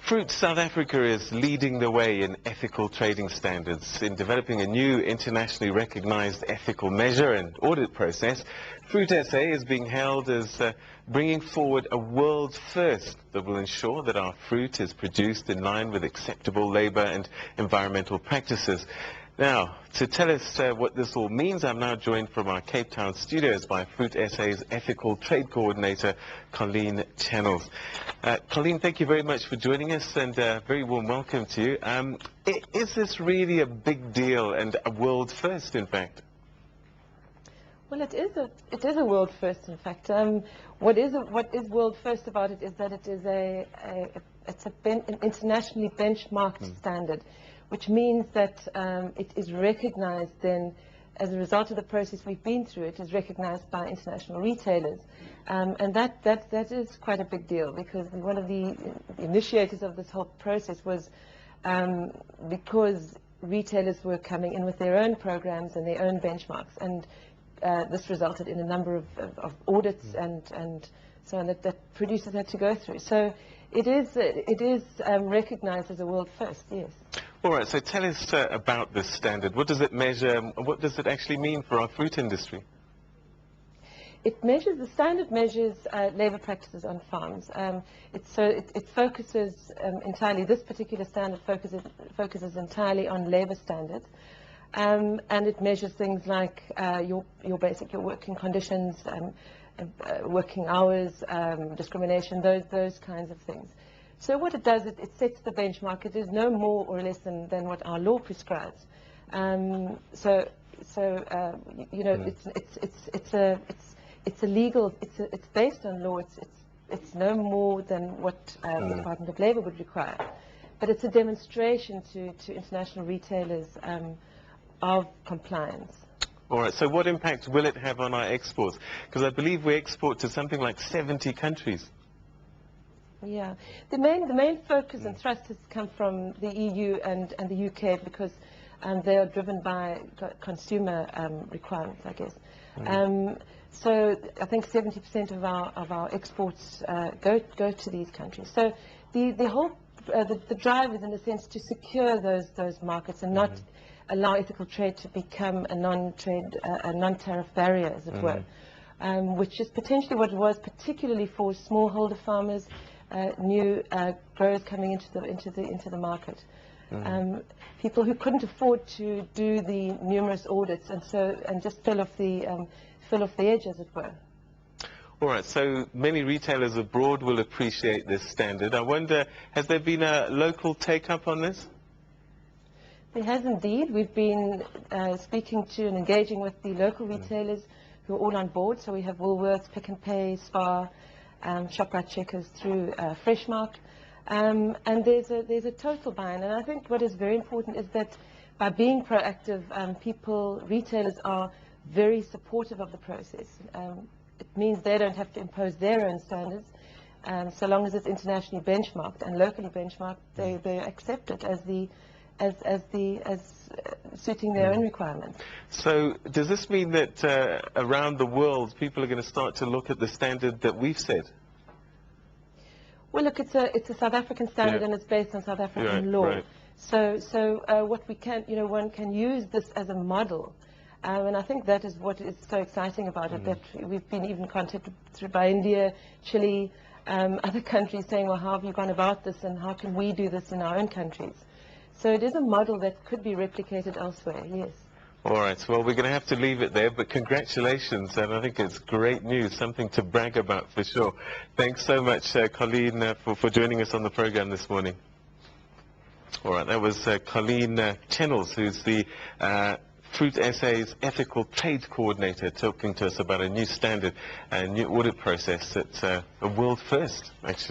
Fruit South Africa is leading the way in ethical trading standards. In developing a new internationally recognized ethical measure and audit process, FruitSA is being hailed as bringing forward a world first that will ensure that our fruit is produced in line with acceptable labor and environmental practices. Now, to tell us what this all means, I'm now joined from our Cape Town studios by FruitSA's Ethical Trade Coordinator, Colleen Channels. Colleen, thank you very much for joining us, and very warm welcome to you. Is this really a big deal and a world first, in fact? Well, it is a world first, in fact. What is world first about it is that it is an internationally benchmarked standard, which means that it is recognized then, as a result of the process we've been through, it is recognized by international retailers. And that is quite a big deal, because one of the initiators of this whole process was because retailers were coming in with their own programs and their own benchmarks, and this resulted in a number of audits and so on that producers had to go through. So it is recognized as a world first, yes. All right, so tell us about this standard. What does it measure? What does it actually mean for our fruit industry? The standard measures labor practices on farms. It focuses entirely, this particular standard focuses entirely on labor standards. And it measures things like your working conditions, working hours, discrimination, those kinds of things. So what it does, it sets the benchmark. It is no more or less than what our law prescribes. You know, it's a legal. It's based on law. It's no more than what the Department of Labour would require. But it's a demonstration to international retailers of compliance. All right, so what impact will it have on our exports? Because I believe we export to something like 70 countries. Yeah, the main focus and thrust has come from the EU and the UK, because they are driven by consumer requirements, I guess. So I think 70% of our exports go to these countries. So the whole the drive is, in a sense, to secure those markets and not allow ethical trade to become a non-tariff barrier, as it were, which is potentially what it was, particularly for smallholder farmers, new growers coming into the market, people who couldn't afford to do the numerous audits, and just fell off the edge, as it were. All right, so many retailers abroad will appreciate this standard. I wonder, has there been a local take-up on this? There has indeed. We've been speaking to and engaging with the local retailers who are all on board. So we have Woolworths, Pick n Pay, Spar, Shoprite Checkers through Freshmark, and there's a total buy-in. And I think what is very important is that by being proactive, retailers are very supportive of the process. It means they don't have to impose their own standards. So long as it's internationally benchmarked and locally benchmarked, they accept it as suiting their own requirements. So does this mean that around the world people are going to start to look at the standard that we've set? Well, look, it's a South African standard, and it's based on South African law. Right. So what we can, one can use this as a model. And I think that is what is so exciting about it, that we've been even contacted by India, Chile, other countries saying, well, how have you gone about this, and how can we do this in our own countries? So it is a model that could be replicated elsewhere, yes. All right, well, we're going to have to leave it there, but congratulations, and I think it's great news, something to brag about for sure. Thanks so much, Colleen, for joining us on the program this morning. All right, that was Colleen Channels, who's the FruitSA's Ethical Trade Coordinator, talking to us about a new standard, a new audit process that's a world first, actually.